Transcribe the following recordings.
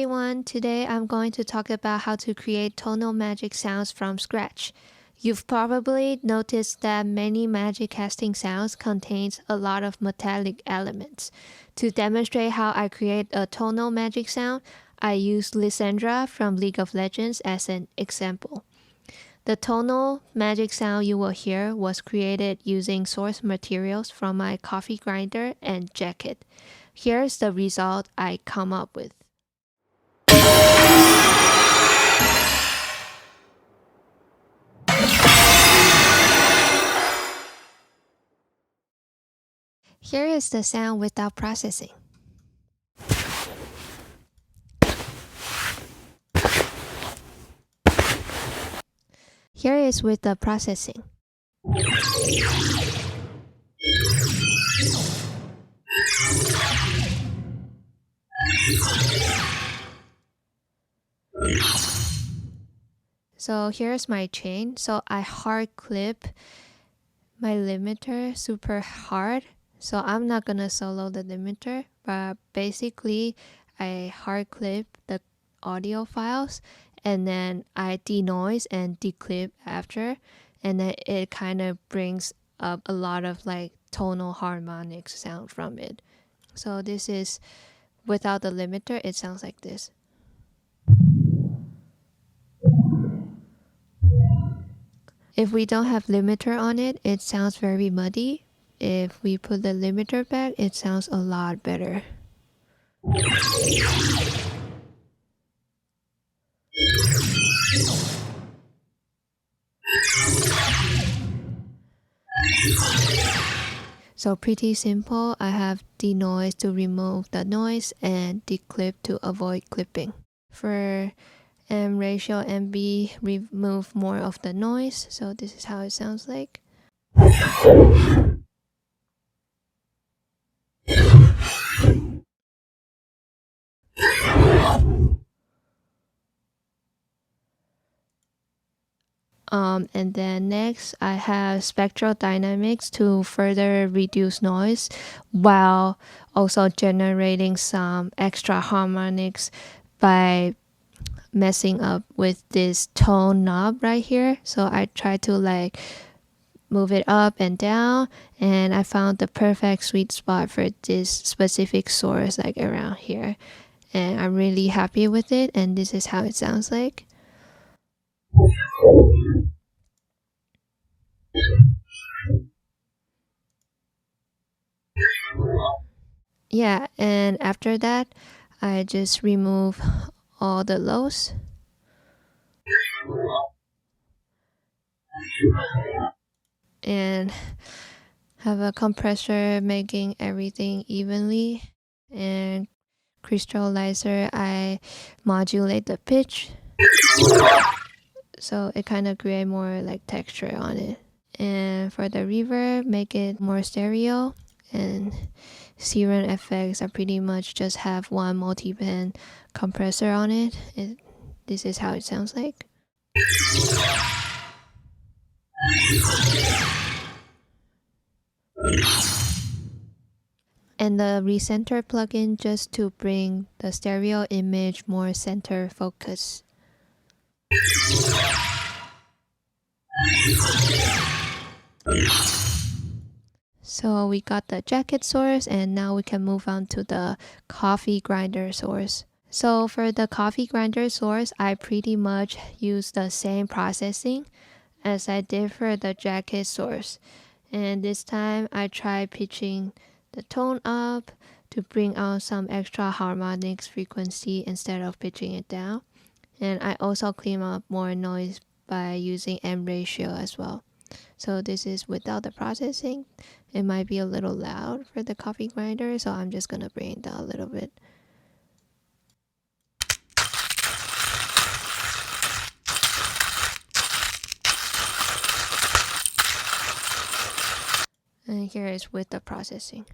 everyone, today I'm going to talk about how to create tonal magic sounds from scratch. You've probably noticed that many magic casting sounds contains a lot of metallic elements. To demonstrate how I create a tonal magic sound, I use Lissandra from League of Legends as an example. The tonal magic sound you will hear was created using source materials from my coffee grinder and jacket. Here's the result I come up with. Here is the sound without processing. Here is with the processing. So here's my chain. So I hard clip my limiter super hard. So I'm not gonna solo the limiter, but basically I hard clip the audio files and then I denoise and declip after, and then it kind of brings up a lot of like tonal harmonics sound from it. So this is without the limiter, it sounds like this. If we don't have limiter on it, it sounds very muddy. If we put the limiter back, it sounds a lot better. So pretty simple. I have denoise to remove the noise and declip to avoid clipping. For M ratio MB, remove more of the noise. So this is how it sounds like. And then next I have spectral dynamics to further reduce noise while also generating some extra harmonics by messing up with this tone knob right here. So I try to like move it up and down, and I found the perfect sweet spot for this specific source like around here, and I'm really happy with it, and this is how it sounds like. Yeah, and after that I just remove all the lows and have a compressor making everything evenly, and crystallizer I modulate the pitch so it kind of create more like texture on it. And for the reverb, make it more stereo, and Serum effects I pretty much just have one multi-band compressor on it. This is how it sounds like. And the recenter plugin just to bring the stereo image more center focus. So we got the jacket source, and now we can move on to the coffee grinder source. So for the coffee grinder source, I pretty much use the same processing as I did for the jacket source. And this time I try pitching the tone up to bring out some extra harmonics frequency instead of pitching it down. And I also clean up more noise by using M ratio as well. So this is without the processing. It might be a little loud for the coffee grinder, so I'm just gonna bring it down a little bit. And here is with the processing.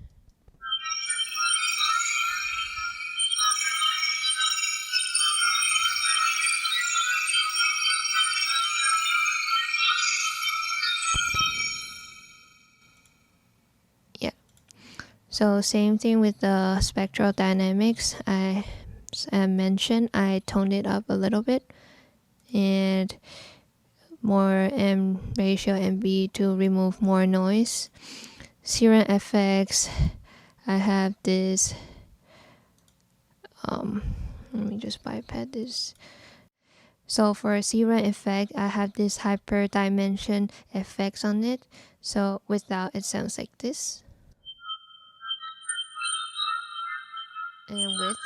Yeah. So same thing with the spectral dynamics. I As I mentioned, I toned it up a little bit and more M ratio and B to remove more noise. Serum effects, I have this let me just bypass this. So for serum effect, I have this hyper dimension effects on it. So without, it sounds like this. And with,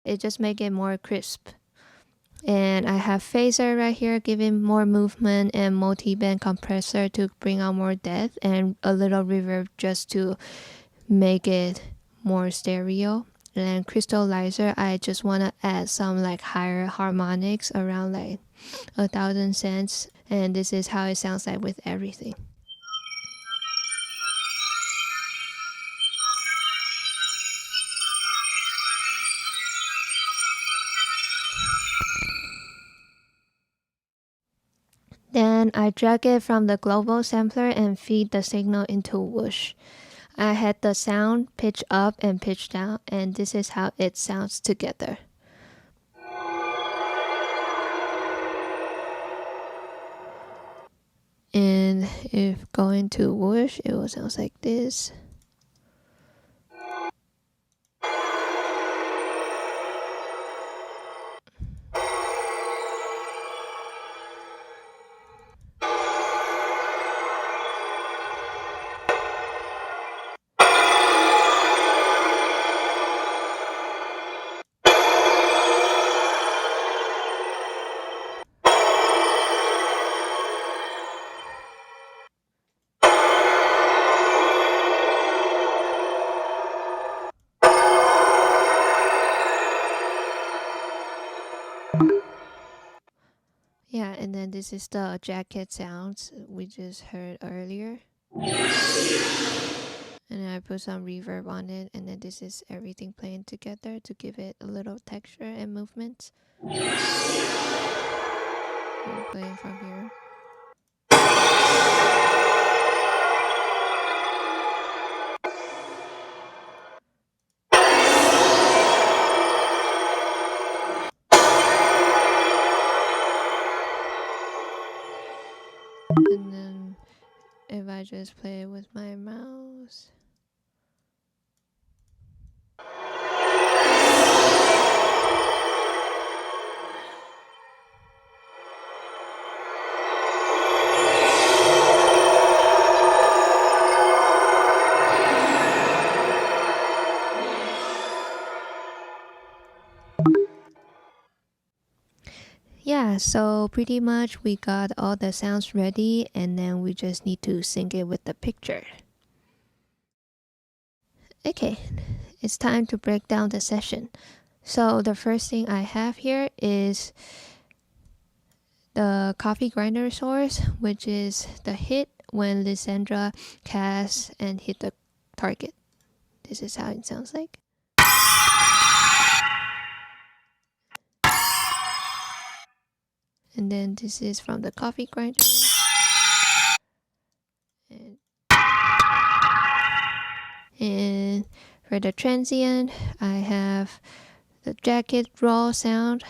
it just make it more crisp. And I have phaser right here giving more movement, and multi-band compressor to bring out more depth, and a little reverb just to make it more stereo. And then crystallizer, I just want to add some like higher harmonics around like 1,000 cents, and this is how it sounds like with everything. Then I drag it from the global sampler and feed the signal into Whoosh. I had the sound pitch up and pitch down, and this is how it sounds together. And if going to Whoosh, it will sound like this. Yeah, and then this is the jacket sounds we just heard earlier. And then I put some reverb on it, and then this is everything playing together to give it a little texture and movement. I'm playing from here. And then if I just play with my mouse. Yeah, so pretty much we got all the sounds ready, and then we just need to sync it with the picture. Okay, it's time to break down the session. So the first thing I have here is the coffee grinder source, which is the hit when Lissandra casts and hit the target. This is how it sounds like. And then this is from the coffee grinder. And for the transient, I have the jacket raw sound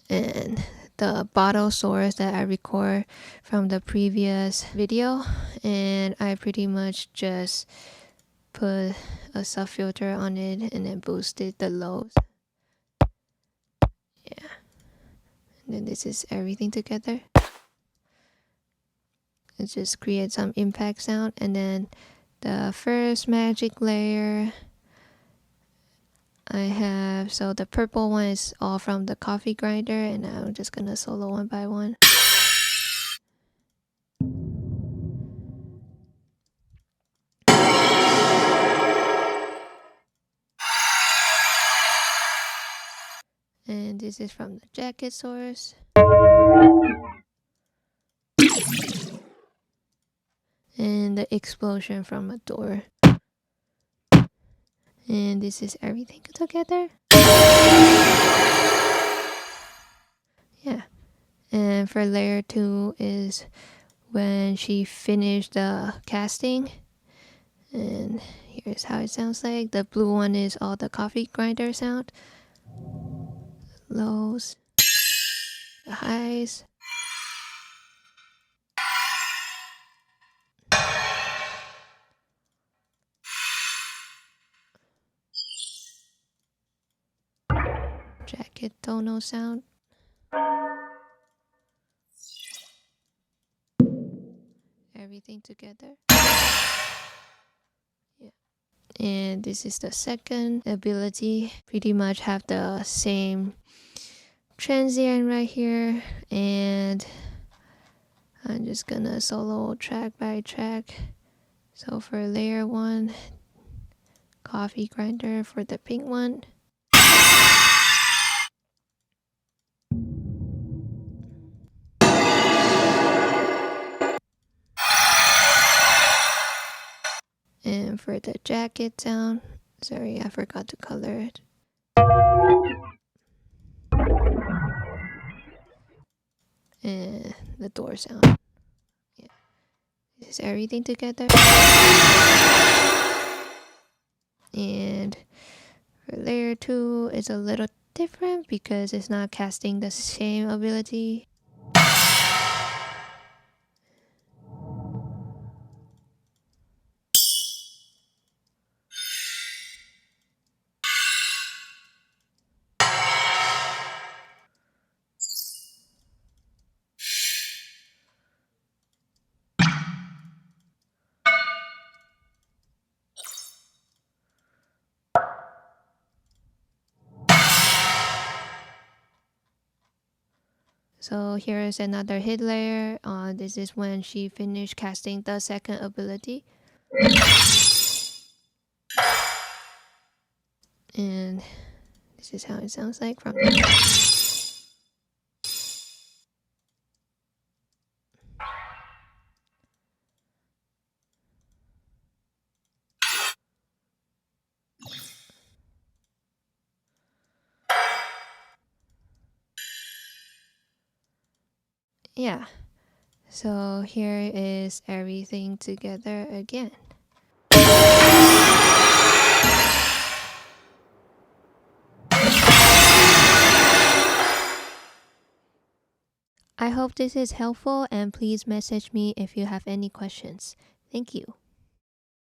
and the bottle source that I record from the previous video. And I pretty much just put a subfilter on it and then boosted the lows. Yeah. And then this is everything together. It just creates some impact sound. And then the first magic layer I have, so the purple one is all from the coffee grinder, and I'm just gonna solo one by one. And this is from the jacket source. And the explosion from a door. And this is everything together. Yeah. And for layer 2 is when she finished the casting. And here's how it sounds like. The blue one is all the coffee grinder sound. Lows, the highs. Jacket tonal sound. Everything together. Yeah. And this is the second ability. Pretty much have the same transient right here. And I'm just gonna solo track by track. So for layer 1, coffee grinder for the pink one. And for the jacket sound, sorry, I forgot to color it. And the door sound. Yeah. This is everything together. And for layer 2, it's a little different because it's not casting the same ability. So here is another hid layer. This is when she finished casting the second ability. And this is how it sounds like from the yeah. So here is everything together again. I hope this is helpful, and please message me if you have any questions. Thank you.